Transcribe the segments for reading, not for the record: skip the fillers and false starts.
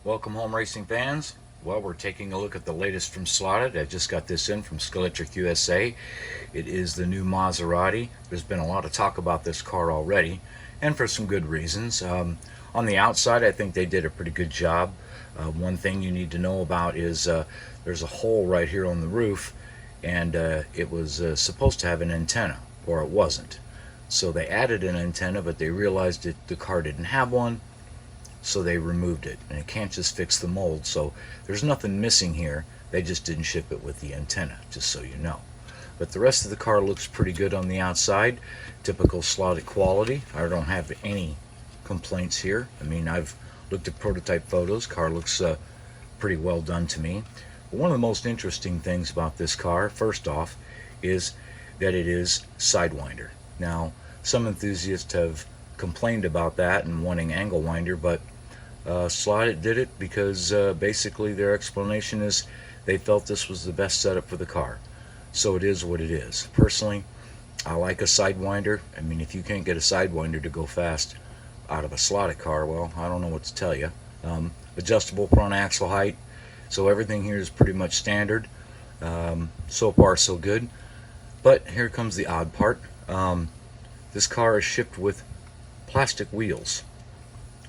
Welcome home, racing fans. Well, we're taking a look at the latest from Slot.it. I just got this in from Skeletric USA. It is the new Maserati. There's been a lot of talk about this car already, and for some good reasons. On the outside, I think they did a pretty good job. One thing you need to know about is there's a hole right here on the roof, and it was supposed to have an antenna, or it wasn't. So they added an antenna, but they realized that the car didn't have one, so they removed it, and it can't just fix the mold. So there's nothing missing here. They just didn't ship it with the antenna, just so you know. But the rest of the car looks pretty good on the outside. Typical Slot.it quality. I don't have any complaints here. I mean, I've looked at prototype photos. Car looks pretty well done to me. But one of the most interesting things about this car, first off, is that it is Sidewinder. Now, some enthusiasts have complained about that and wanting angle winder, but Slot.it did it because basically their explanation is they felt this was the best setup for the car. So it is what it is. Personally, I like a Sidewinder. I mean, if you can't get a Sidewinder to go fast out of a Slot.it car, well, I don't know what to tell you. Adjustable front axle height, so everything here is pretty much standard. So far, so good. But here comes the odd part. This car is shipped with plastic wheels,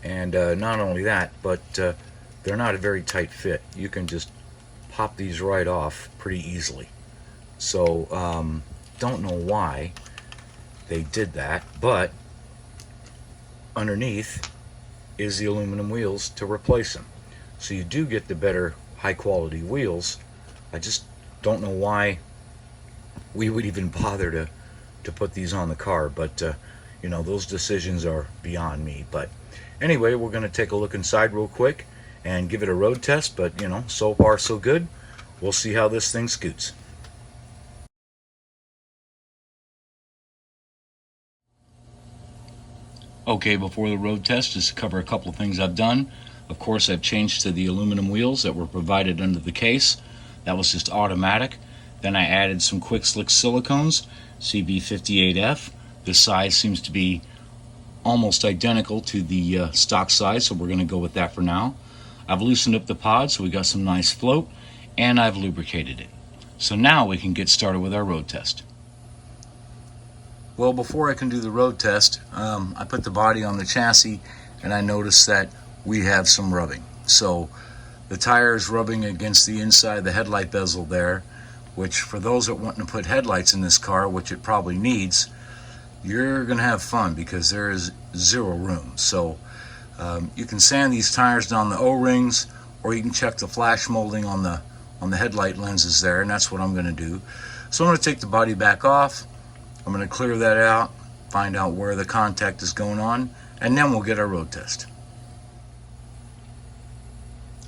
and not only that, but they're not a very tight fit. You can just pop these right off pretty easily. So don't know why they did that, but underneath is the aluminum wheels to replace them. So you do get the better high quality wheels. I just don't know why we would even bother to put these on the car, but you know, those decisions are beyond me. But anyway, we're going to take a look inside real quick and give it a road test. But you know, so far so good. We'll see how this thing scoots. Okay, before the road test, just to cover a couple of things I've done. Of course, I've changed to the aluminum wheels that were provided under the case. That was just automatic. Then I added some quick slick silicones, CB58F. The size seems to be almost identical to the stock size, so we're going to go with that for now. I've loosened up the pod so we got some nice float, and I've lubricated it. So now we can get started with our road test. Well, before I can do the road test, I put the body on the chassis, and I noticed that we have some rubbing. So the tire is rubbing against the inside of the headlight bezel there, which for those that want to put headlights in this car, which it probably needs, you're going to have fun because there is zero room. So you can sand these tires down the O-rings, or you can check the flash molding on the headlight lenses there, and that's what I'm going to do. So I'm going to take the body back off. I'm going to clear that out, find out where the contact is going on, and then we'll get our road test.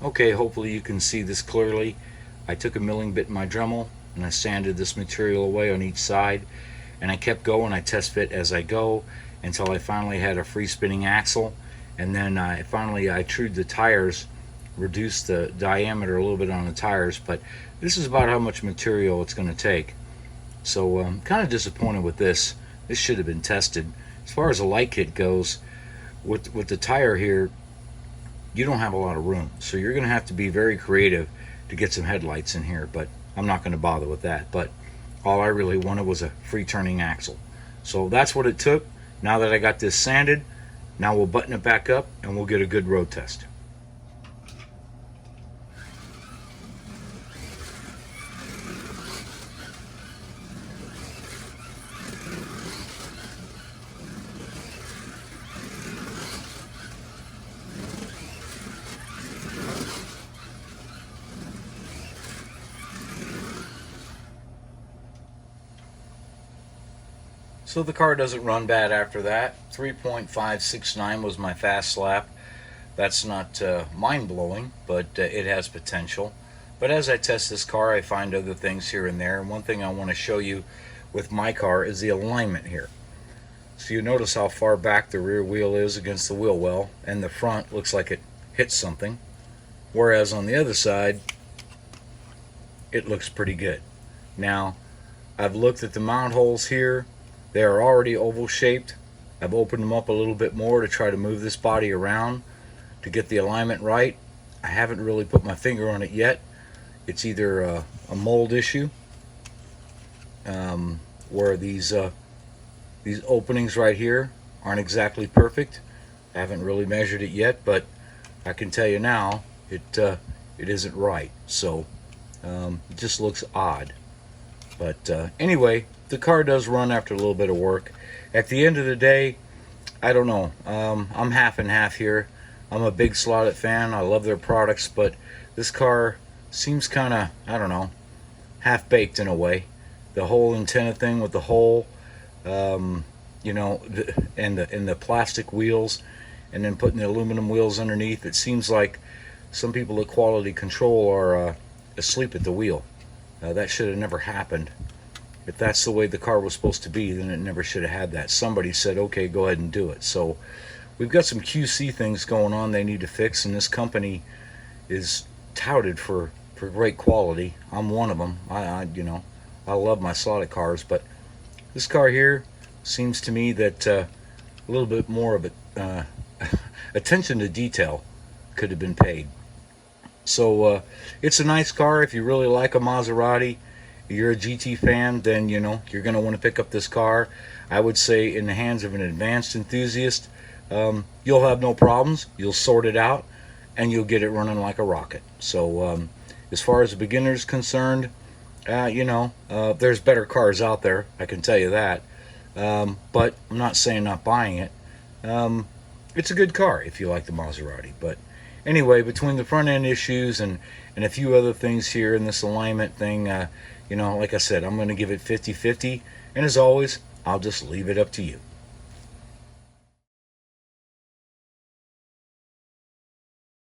Okay, hopefully you can see this clearly. I took a milling bit in my Dremel and I sanded this material away on each side, and I kept going. I test fit as I go until I finally had a free spinning axle, and then I trued the tires, reduced the diameter a little bit on the tires, but this is about how much material it's going to take. So I'm kind of disappointed with this. This should have been tested. As far as the light kit goes, with the tire here, you don't have a lot of room, so you're going to have to be very creative to get some headlights in here, but I'm not going to bother with that. But all I really wanted was a free turning axle. So that's what it took. Now that I got this sanded, now we'll button it back up and we'll get a good road test. So the car doesn't run bad after that. 3.569 was my fast lap. That's not mind-blowing, but it has potential. But as I test this car, I find other things here and there. And one thing I want to show you with my car is the alignment here. So you notice how far back the rear wheel is against the wheel well, and the front looks like it hit something. Whereas on the other side, it looks pretty good. Now, I've looked at the mount holes here. They are already oval shaped. I've opened them up a little bit more to try to move this body around to get the alignment right. I haven't really put my finger on it yet. It's either a mold issue, where these openings right here aren't exactly perfect. I haven't really measured it yet, but I can tell you now it isn't right. So it just looks odd. But anyway, the car does run after a little bit of work. At the end of the day, I don't know. I'm half and half here. I'm a big Slot.it fan. I love their products, but this car seems kind of, I don't know, half-baked in a way. The whole antenna thing with the hole, you know, and the plastic wheels, and then putting the aluminum wheels underneath. It seems like some people at quality control are asleep at the wheel. That should have never happened. If that's the way the car was supposed to be, then it never should have had that. Somebody said, okay, go ahead and do it. So we've got some QC things going on they need to fix, and this company is touted for great quality. I'm one of them. You know, I love my Slot.it cars, but this car here seems to me that a little bit more of attention to detail could have been paid. So it's a nice car. If you really like a Maserati, you're a GT fan, then you know you're going to want to pick up this car. I would say in the hands of an advanced enthusiast, you'll have no problems. You'll sort it out, and you'll get it running like a rocket. So as far as a beginner is concerned, you know, there's better cars out there, I can tell you that. But I'm not saying not buying it. It's a good car if you like the Maserati. But anyway, between the front end issues and a few other things here in this alignment thing, you know, like I said, I'm going to give it 50-50. And as always, I'll just leave it up to you.